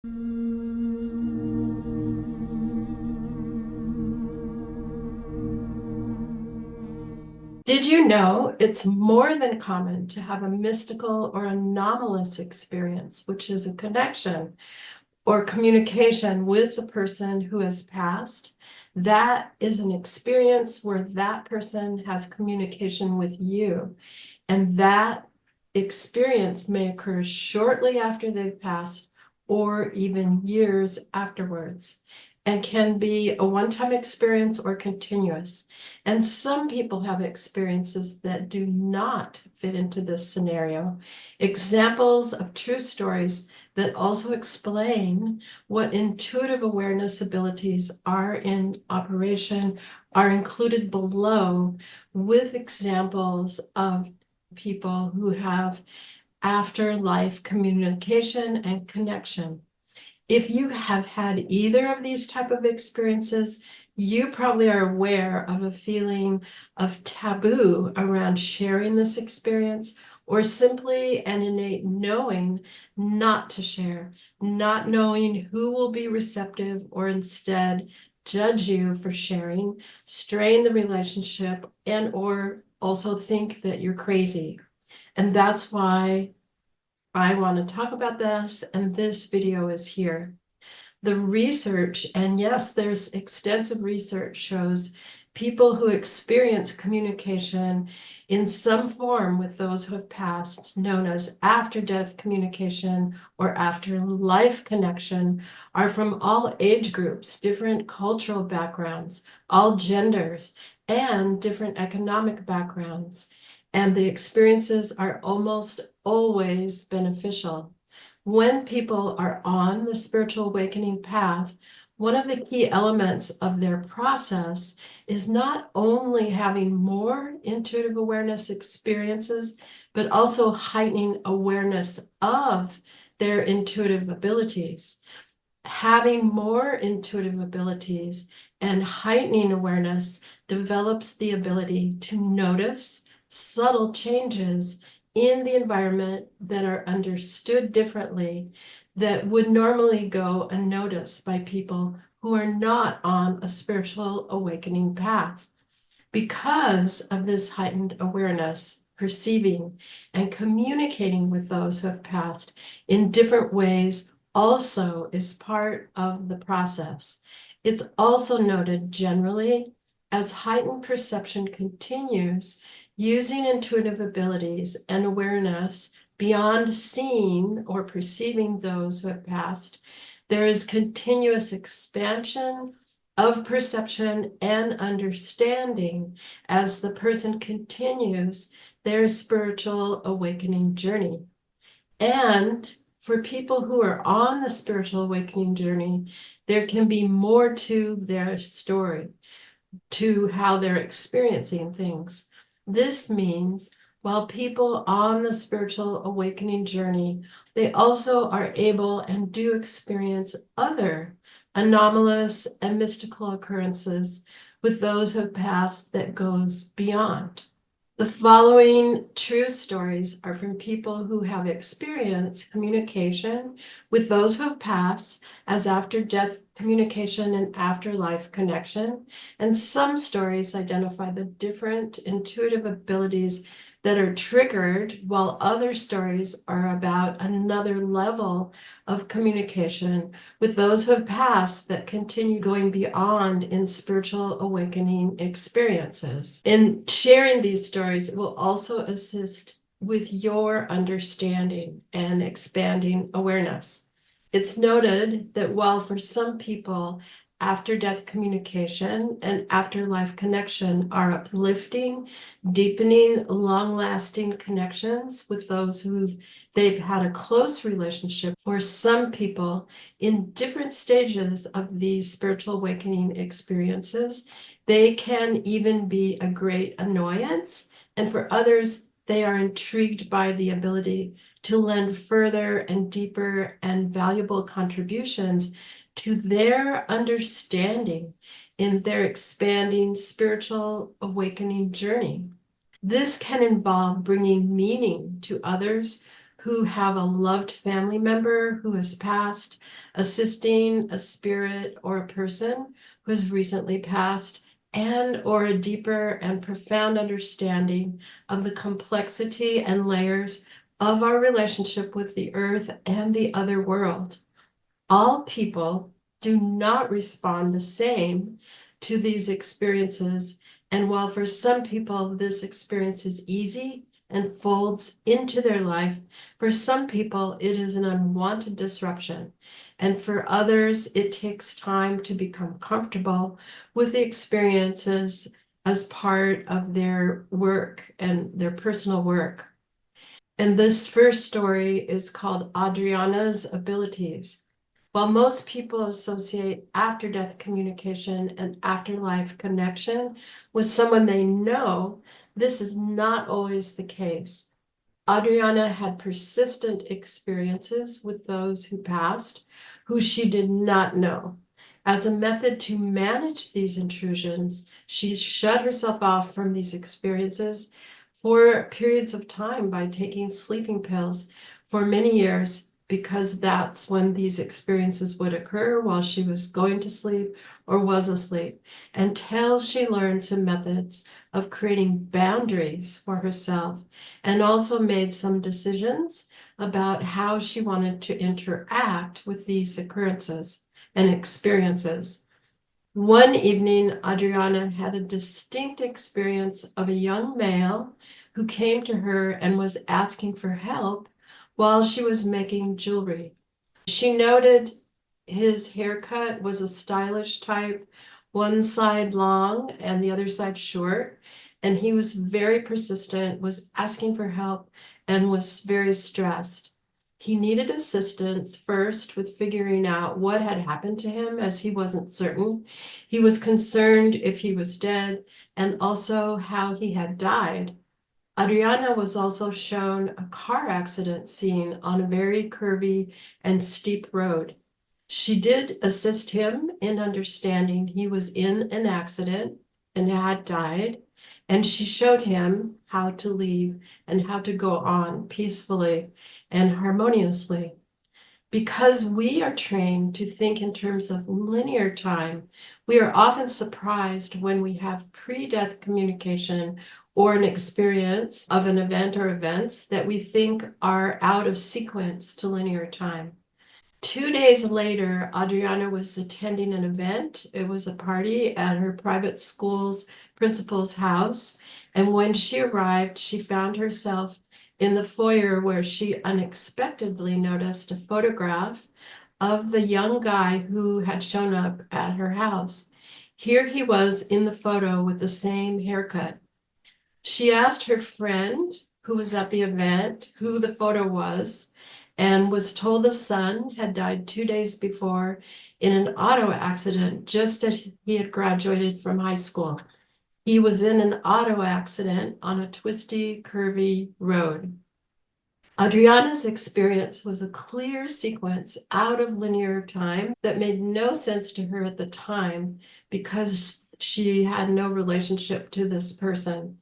Did you know it's more than common to have a mystical or anomalous experience, which is a connection or communication with the person who has passed? That is an experience where that person has communication with you, and that experience may occur shortly after they've passed or even years afterwards, and can be a one-time experience or continuous. And some people have experiences that do not fit into this scenario. Examples of true stories that also explain what intuitive awareness abilities are in operation are included below, with examples of people who have afterlife communication and connection. If you have had either of these type of experiences, you probably are aware of a feeling of taboo around sharing this experience, or simply an innate knowing not to share, not knowing who will be receptive or instead judge you for sharing, strain the relationship, and or also think that you're crazy. And that's why I want to talk about this, and this video is here. The research, and yes, there's extensive research, shows people who experience communication in some form with those who have passed, known as after-death communication or after-life connection, are from all age groups, different cultural backgrounds, all genders, and different economic backgrounds. And the experiences are almost always beneficial. When people are on the spiritual awakening path, one of the key elements of their process is not only having more intuitive awareness experiences, but also heightening awareness of their intuitive abilities. Having more intuitive abilities and heightening awareness develops the ability to notice subtle changes in the environment that are understood differently, that would normally go unnoticed by people who are not on a spiritual awakening path. Because of this heightened awareness, perceiving and communicating with those who have passed in different ways also is part of the process. It's also noted generally, as heightened perception continues, using intuitive abilities and awareness beyond seeing or perceiving those who have passed, there is continuous expansion of perception and understanding as the person continues their spiritual awakening journey. And for people who are on the spiritual awakening journey, there can be more to their story, to how they're experiencing things. This means while people on the spiritual awakening journey, they also are able and do experience other anomalous and mystical occurrences with those who have passed that goes beyond. The following true stories are from people who have experienced communication with those who have passed as after-death communication and afterlife connection. And some stories identify the different intuitive abilities that are triggered, while other stories are about another level of communication with those who have passed that continue going beyond in spiritual awakening experiences. In sharing these stories, it will also assist with your understanding and expanding awareness. It's noted that while for some people, after-death communication and afterlife connection are uplifting, deepening, long-lasting connections with those who they've had a close relationship. For some people, in different stages of these spiritual awakening experiences, they can even be a great annoyance. And for others, they are intrigued by the ability to lend further and deeper and valuable contributions to their understanding in their expanding spiritual awakening journey. This can involve bringing meaning to others who have a loved family member who has passed, assisting a spirit or a person who has recently passed, and or a deeper and profound understanding of the complexity and layers of our relationship with the earth and the other world. All people do not respond the same to these experiences. And while for some people this experience is easy and folds into their life, for some people it is an unwanted disruption. And for others, it takes time to become comfortable with the experiences as part of their work and their personal work. And this first story is called Adriana's Abilities. While most people associate after-death communication and afterlife connection with someone they know, this is not always the case. Adriana had persistent experiences with those who passed, who she did not know. As a method to manage these intrusions, she shut herself off from these experiences for periods of time by taking sleeping pills for many years, because that's when these experiences would occur while she was going to sleep or was asleep, until she learned some methods of creating boundaries for herself and also made some decisions about how she wanted to interact with these occurrences and experiences. One evening, Adriana had a distinct experience of a young male who came to her and was asking for help while she was making jewelry. She noted his haircut was a stylish type, one side long and the other side short, and he was very persistent, was asking for help, and was very stressed. He needed assistance first with figuring out what had happened to him, as he wasn't certain. He was concerned if he was dead, and also how he had died. Adriana was also shown a car accident scene on a very curvy and steep road. She did assist him in understanding he was in an accident and had died, and she showed him how to leave and how to go on peacefully and harmoniously. Because we are trained to think in terms of linear time, we are often surprised when we have pre-death communication or an experience of an event or events that we think are out of sequence to linear time. 2 days later, Adriana was attending an event. It was a party at her private school's principal's house. And when she arrived, she found herself in the foyer, where she unexpectedly noticed a photograph of the young guy who had shown up at her house. Here he was in the photo with the same haircut. She asked her friend who was at the event who the photo was, and was told the son had died 2 days before in an auto accident just as he had graduated from high school. He was in an auto accident on a twisty, curvy road. Adriana's experience was a clear sequence out of linear time that made no sense to her at the time, because she had no relationship to this person.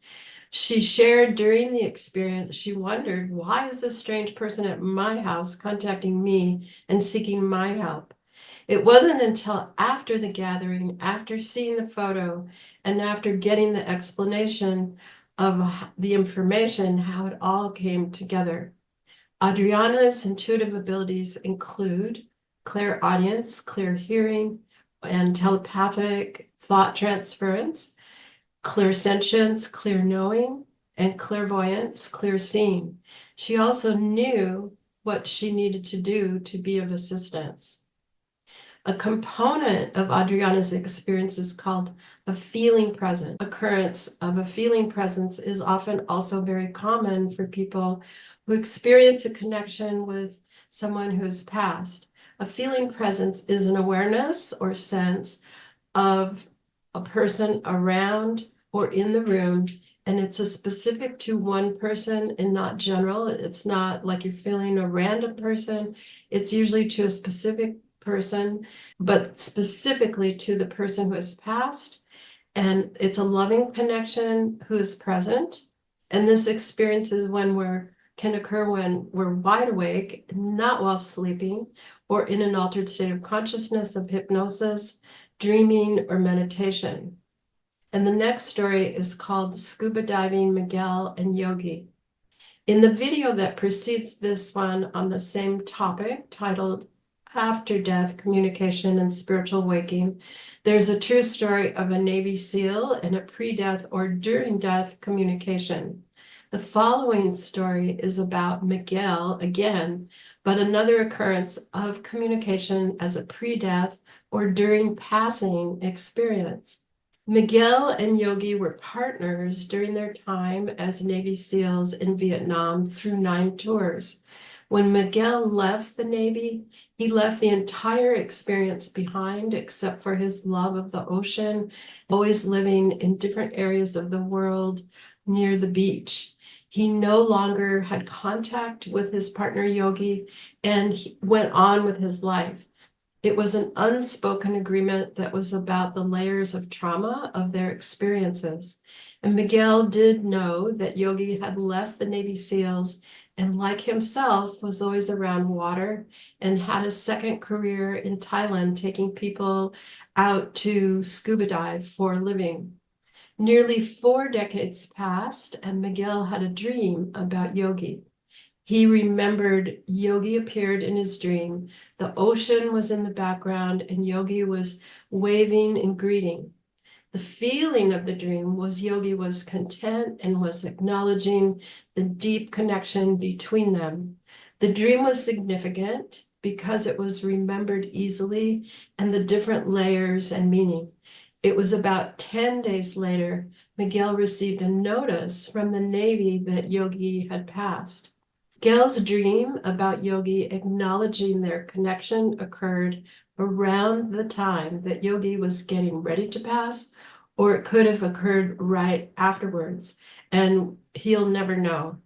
She shared during the experience, she wondered, why is this strange person at my house contacting me and seeking my help? It wasn't until after the gathering, after seeing the photo, and after getting the explanation of the information, how it all came together. Adriana's intuitive abilities include clairaudience, clear hearing, and telepathic thought transference, clairsentience, clear knowing, and clairvoyance, clear seeing. She also knew what she needed to do to be of assistance. A component of Adriana's experience is called a feeling presence. Occurrence of a feeling presence is often also very common for people who experience a connection with someone who's passed. A feeling presence is an awareness or sense of a person around or in the room, and it's a specific to one person and not general. It's not like you're feeling a random person. It's usually to a specific person, but specifically to the person who has passed. And it's a loving connection who is present. And this experience is when we're can occur when we're wide awake, not while sleeping, or in an altered state of consciousness of hypnosis, dreaming, or meditation. And the next story is called Scuba Diving Miguel and Yogi. In the video that precedes this one on the same topic, titled After Death Communication and Spiritual Waking, there's a true story of a Navy SEAL and a pre-death or during death communication. The following story is about Miguel again, but another occurrence of communication as a pre-death or during passing experience. Miguel and Yogi were partners during their time as Navy SEALs in Vietnam through 9 tours. When Miguel left the Navy, he left the entire experience behind except for his love of the ocean, always living in different areas of the world near the beach. He no longer had contact with his partner Yogi and he went on with his life. It was an unspoken agreement that was about the layers of trauma of their experiences. And Miguel did know that Yogi had left the Navy SEALs and, like himself, was always around water and had a second career in Thailand, taking people out to scuba dive for a living. Nearly 4 decades passed, and Miguel had a dream about Yogi. He remembered Yogi appeared in his dream. The ocean was in the background, and Yogi was waving and greeting. The feeling of the dream was Yogi was content and was acknowledging the deep connection between them. The dream was significant because it was remembered easily and the different layers and meaning. It was about 10 days later, Miguel received a notice from the Navy that Yogi had passed. Miguel's dream about Yogi acknowledging their connection occurred around the time that Yogi was getting ready to pass, or it could have occurred right afterwards, and he'll never know.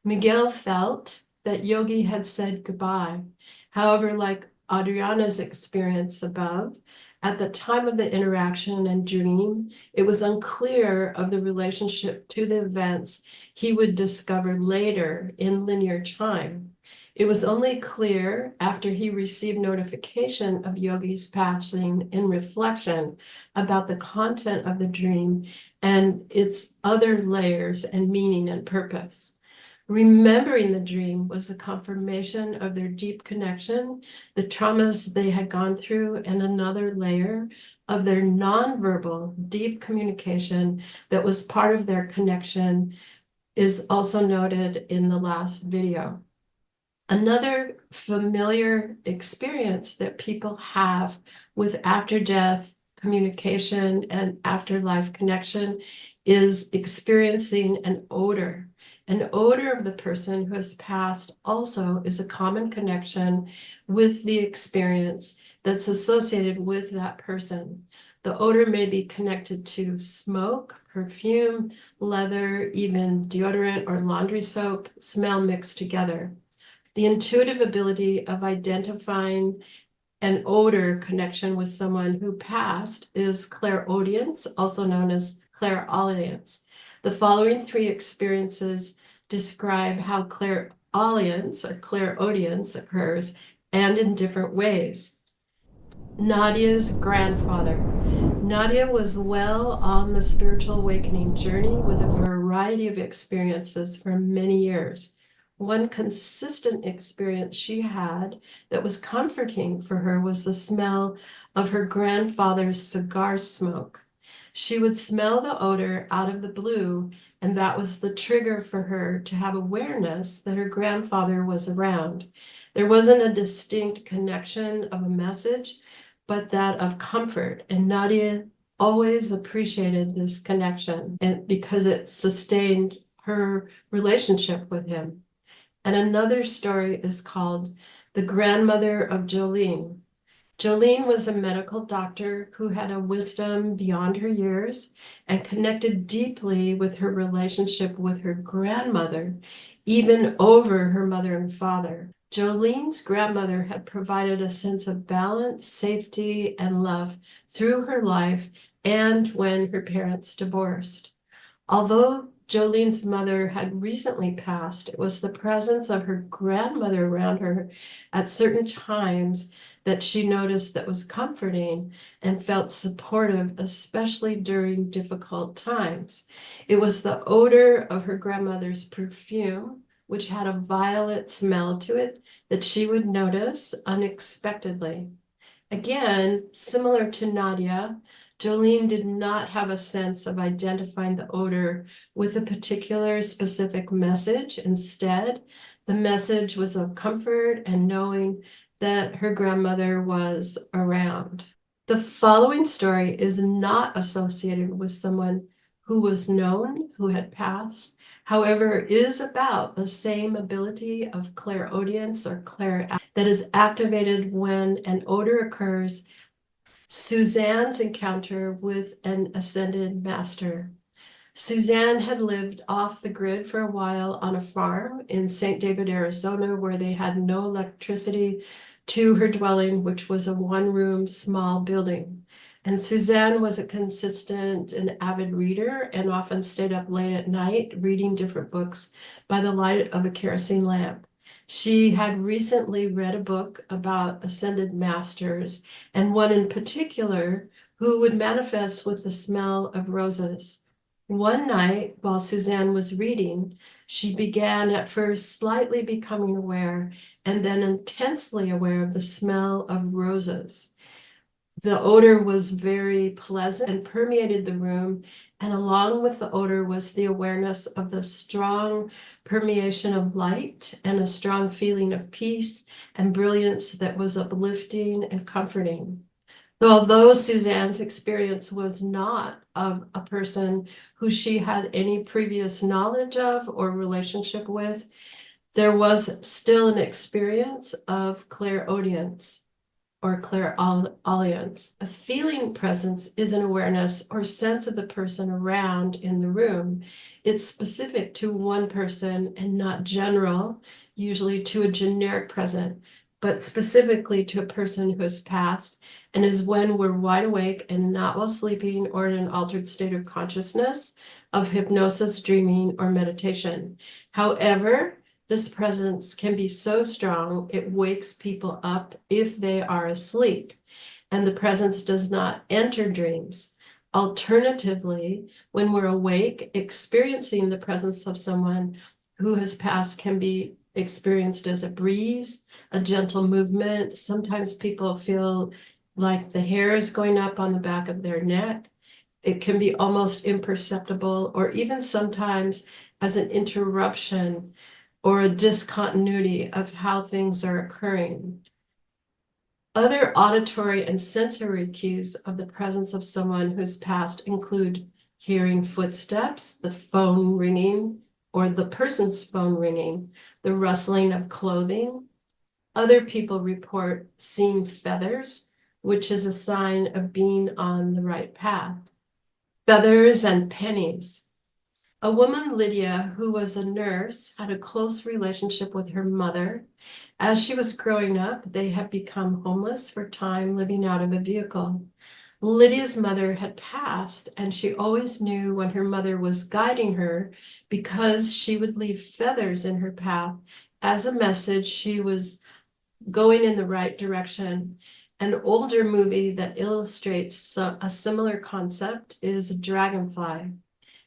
Miguel felt that Yogi had said goodbye. However, like Adriana's experience above, at the time of the interaction and dream, it was unclear of the relationship to the events he would discover later in linear time. It was only clear after he received notification of Yogi's passing in reflection about the content of the dream and its other layers and meaning and purpose. Remembering the dream was a confirmation of their deep connection, the traumas they had gone through, and another layer of their nonverbal deep communication that was part of their connection is also noted in the last video. Another familiar experience that people have with after-death communication and afterlife connection is experiencing an odor. An odor of the person who has passed also is a common connection with the experience that's associated with that person. The odor may be connected to smoke, perfume, leather, even deodorant or laundry soap, smell mixed together. The intuitive ability of identifying an odor connection with someone who passed is clairaudience, also known as clairaudience. The following 3 experiences describe how clairaudience or clairaudience occurs, and in different ways. Nadia's grandfather. Nadia was well on the spiritual awakening journey with a variety of experiences for many years. One consistent experience she had that was comforting for her was the smell of her grandfather's cigar smoke. She would smell the odor out of the blue, and that was the trigger for her to have awareness that her grandfather was around. There wasn't a distinct connection of a message, but that of comfort, and Nadia always appreciated this connection and because it sustained her relationship with him. And another story is called The Grandmother of Jolene. Jolene was a medical doctor who had a wisdom beyond her years and connected deeply with her relationship with her grandmother, even over her mother and father. Jolene's grandmother had provided a sense of balance, safety, and love through her life and when her parents divorced. Although Jolene's mother had recently passed. It was the presence of her grandmother around her at certain times that she noticed that was comforting and felt supportive, especially during difficult times. It was the odor of her grandmother's perfume, which had a violet smell to it, that she would notice unexpectedly. Again, similar to Nadia, Jolene did not have a sense of identifying the odor with a particular specific message. Instead, the message was of comfort and knowing that her grandmother was around. The following story is not associated with someone who was known, who had passed. However, is about the same ability of clairaudience or that is activated when an odor occurs. Suzanne's encounter with an ascended master. Suzanne had lived off the grid for a while on a farm in St. David, Arizona, where they had no electricity to her dwelling, which was a one-room small building. And Suzanne was a consistent and avid reader and often stayed up late at night reading different books by the light of a kerosene lamp. She had recently read a book about ascended masters, and one in particular who would manifest with the smell of roses. One night, while Suzanne was reading, she began at first slightly becoming aware and then intensely aware of the smell of roses. The odor was very pleasant and permeated the room, and along with the odor was the awareness of the strong permeation of light and a strong feeling of peace and brilliance that was uplifting and comforting. So although Suzanne's experience was not of a person who she had any previous knowledge of or relationship with, there was still an experience of clairaudience or clairaudience. A feeling presence is an awareness or sense of the person around in the room. It's specific to one person and not general, usually to a generic present, but specifically to a person who has passed, and is when we're wide awake and not while sleeping or in an altered state of consciousness, of hypnosis, dreaming, or meditation. However, this presence can be so strong, it wakes people up if they are asleep, and the presence does not enter dreams. Alternatively, when we're awake, experiencing the presence of someone who has passed can be experienced as a breeze, a gentle movement. Sometimes people feel like the hair is going up on the back of their neck. It can be almost imperceptible, or even sometimes as an interruption or a discontinuity of how things are occurring. Other auditory and sensory cues of the presence of someone who's passed include hearing footsteps, the phone ringing, or the person's phone ringing, the rustling of clothing. Other people report seeing feathers, which is a sign of being on the right path. Feathers and pennies. A woman, Lydia, who was a nurse, had a close relationship with her mother. As she was growing up, they had become homeless for time, living out of a vehicle. Lydia's mother had passed, and she always knew when her mother was guiding her because she would leave feathers in her path as a message she was going in the right direction. An older movie that illustrates a similar concept is Dragonfly.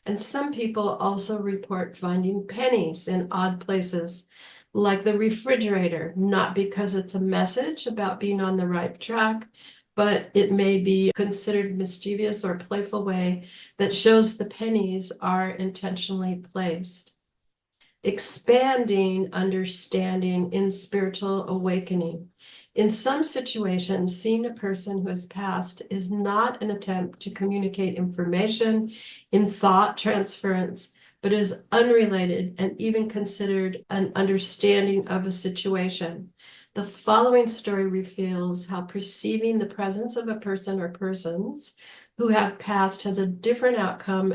And some people also report finding pennies in odd places, like the refrigerator, not because it's a message about being on the right track, but it may be considered mischievous or playful way that shows the pennies are intentionally placed. Expanding understanding in spiritual awakening. In some situations, seeing a person who has passed is not an attempt to communicate information in thought transference, but is unrelated and even considered an understanding of a situation. The following story reveals how perceiving the presence of a person or persons who have passed has a different outcome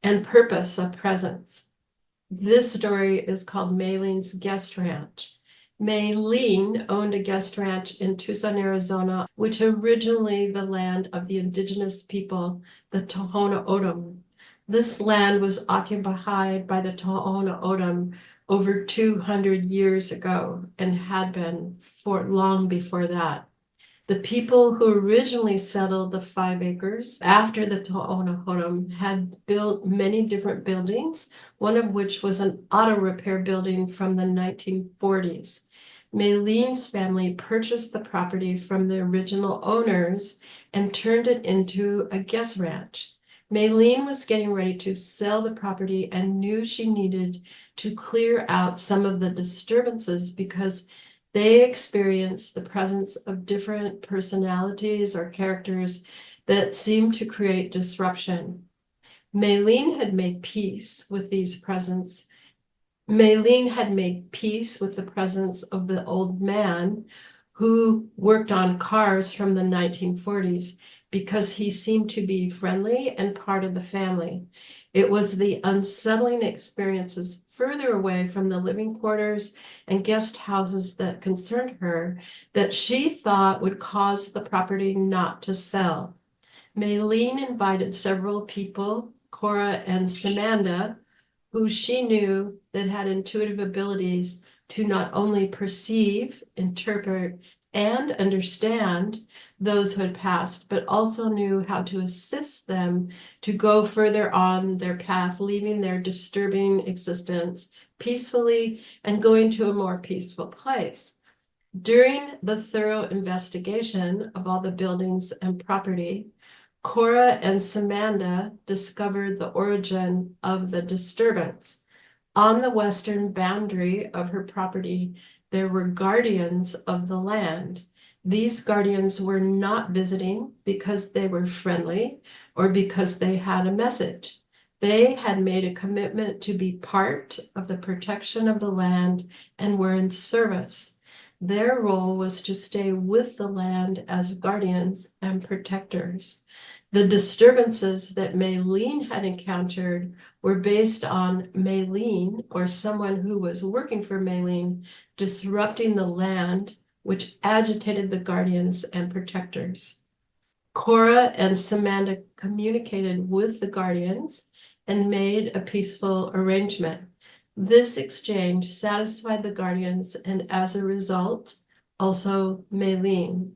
and purpose of presence. This story is called Maylene's Guest Ranch. Maylene owned a guest ranch in Tucson, Arizona, which originally the land of the indigenous people, the Tohono O'odham. This land was occupied by the Tohono O'odham over 200 years ago and had been for long before that. The people who originally settled the 5 acres after the Tohono O'odham had built many different buildings, one of which was an auto repair building from the 1940s. Maylene's family purchased the property from the original owners and turned it into a guest ranch. Maylene was getting ready to sell the property and knew she needed to clear out some of the disturbances because they experienced the presence of different personalities or characters that seemed to create disruption. Maylene had made peace with these presence. Maylene had made peace with the presence of the old man who worked on cars from the 1940s because he seemed to be friendly and part of the family. It was the unsettling experiences further away from the living quarters and guest houses that concerned her that she thought would cause the property not to sell. Maylene invited several people, Cora and Samantha, who she knew that had intuitive abilities to not only perceive, interpret, and understand those who had passed, but also knew how to assist them to go further on their path, leaving their disturbing existence peacefully and going to a more peaceful place. During the thorough investigation of all the buildings and property, Cora and Samantha discovered the origin of the disturbance. On the western boundary of her property, there were guardians of the land. These guardians were not visiting because they were friendly or because they had a message. They had made a commitment to be part of the protection of the land and were in service. Their role was to stay with the land as guardians and protectors. The disturbances that Maylene had encountered were based on Maylene or someone who was working for Maylene disrupting the land, which agitated the guardians and protectors. Cora and Samantha communicated with the guardians and made a peaceful arrangement. This exchange satisfied the guardians and as a result, also Maylene.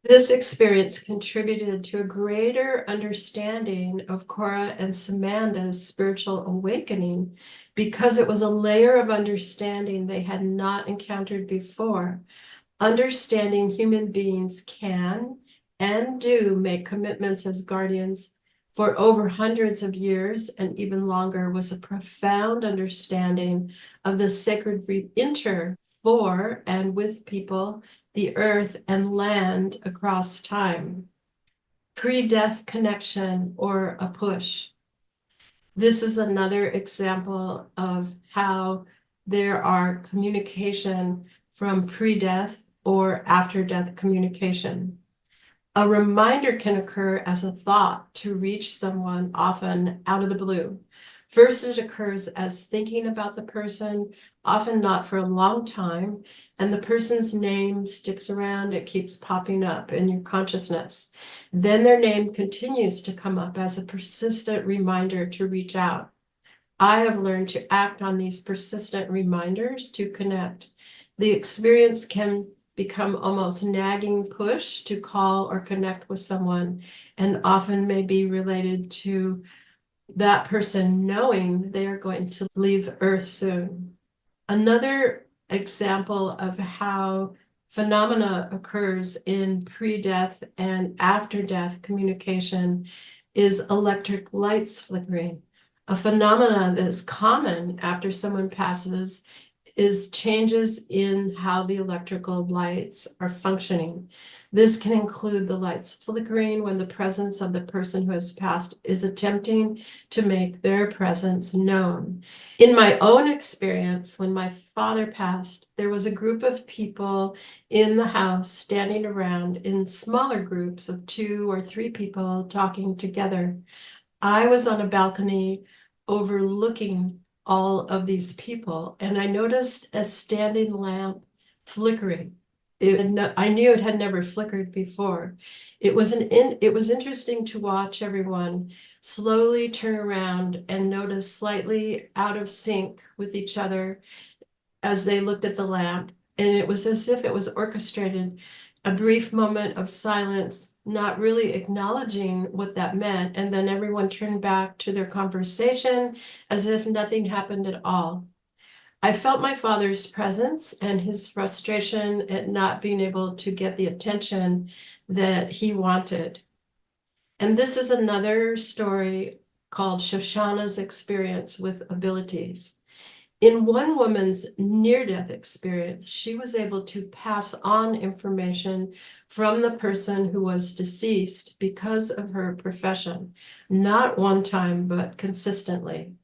This experience contributed to a greater understanding of Cora and Samantha's spiritual awakening because it was a layer of understanding they had not encountered before. Understanding human beings can and do make commitments as guardians for over hundreds of years and even longer was a profound understanding of the sacred inter for and with people, the earth and land across time. Pre-death connection or a push. This is another example of how there are communication from pre-death or after-death communication. A reminder can occur as a thought to reach someone, often out of the blue. First, it occurs as thinking about the person, often not for a long time, and the person's name sticks around, it keeps popping up in your consciousness. Then their name continues to come up as a persistent reminder to reach out. I have learned to act on these persistent reminders to connect. The experience can become almost nagging push to call or connect with someone, and often may be related to that person knowing they are going to leave Earth soon. Another example of how phenomena occurs in pre-death and after-death communication is electric lights flickering. A phenomena that is common after someone passes is changes in how the electrical lights are functioning. This can include the lights flickering when the presence of the person who has passed is attempting to make their presence known. In my own experience, when my father passed, there was a group of people in the house standing around in smaller groups of 2 or 3 people talking together. I was on a balcony overlooking all of these people, and I noticed a standing lamp flickering. I knew it had never flickered before. It was interesting to watch everyone slowly turn around and notice slightly out of sync with each other as they looked at the lamp. And it was as if it was orchestrated, a brief moment of silence, not really acknowledging what that meant. And then everyone turned back to their conversation as if nothing happened at all. I felt my father's presence and his frustration at not being able to get the attention that he wanted. And this is another story called Shoshana's Experience with Abilities. In one woman's near-death experience, she was able to pass on information from the person who was deceased because of her profession, not one time, but consistently.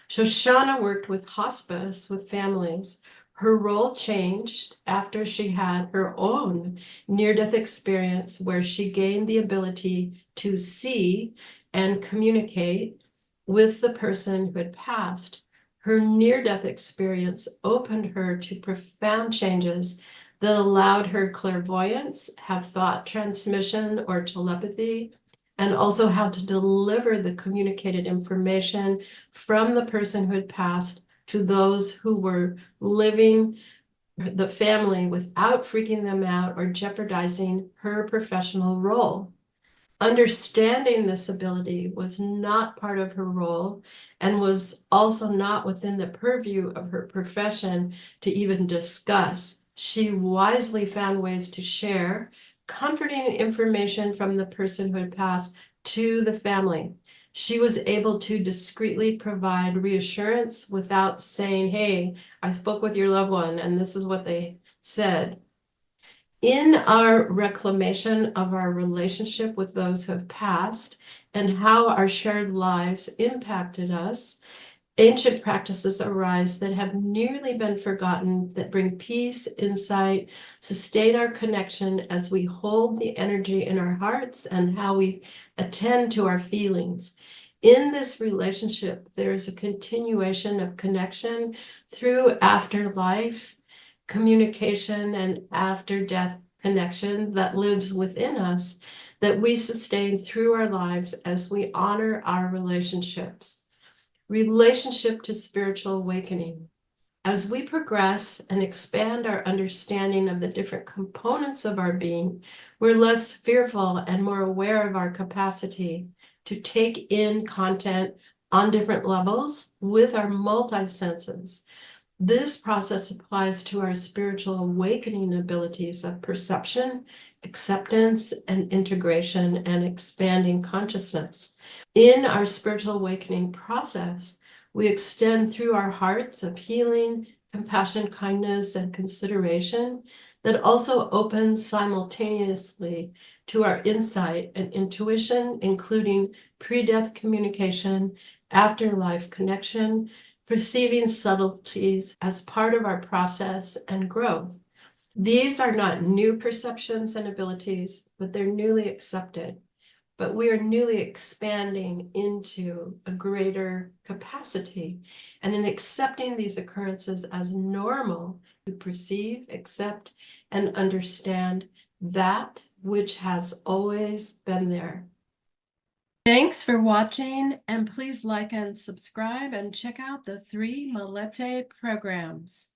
Shoshana worked with hospice with families. Her role changed after she had her own near-death experience where she gained the ability to see and communicate with the person who had passed. Her near-death experience opened her to profound changes that allowed her clairvoyance, have thought transmission or telepathy, and also how to deliver the communicated information from the person who had passed to those who were living the family without freaking them out or jeopardizing her professional role. Understanding this ability was not part of her role and was also not within the purview of her profession to even discuss. She wisely found ways to share comforting information from the person who had passed to the family. She was able to discreetly provide reassurance without saying, "Hey, I spoke with your loved one and this is what they said." In our reclamation of our relationship with those who have passed and how our shared lives impacted us, ancient practices arise that have nearly been forgotten, that bring peace, insight, sustain our connection as we hold the energy in our hearts and how we attend to our feelings. In this relationship, there is a continuation of connection through afterlife, communication, and after death connection that lives within us, that we sustain through our lives as we honor our relationships. Relationship to spiritual awakening. As we progress and expand our understanding of the different components of our being, we're less fearful and more aware of our capacity to take in content on different levels with our multi-senses. This process applies to our spiritual awakening abilities of perception, acceptance, and integration, and expanding consciousness. In our spiritual awakening process, we extend through our hearts of healing, compassion, kindness, and consideration that also opens simultaneously to our insight and intuition, including pre-death communication, afterlife connection, perceiving subtleties as part of our process and growth. These are not new perceptions and abilities, but they're newly accepted. But we are newly expanding into a greater capacity. And in accepting these occurrences as normal, to perceive, accept, and understand that which has always been there. Thanks for watching, and please like and subscribe and check out the 3 Malete programs.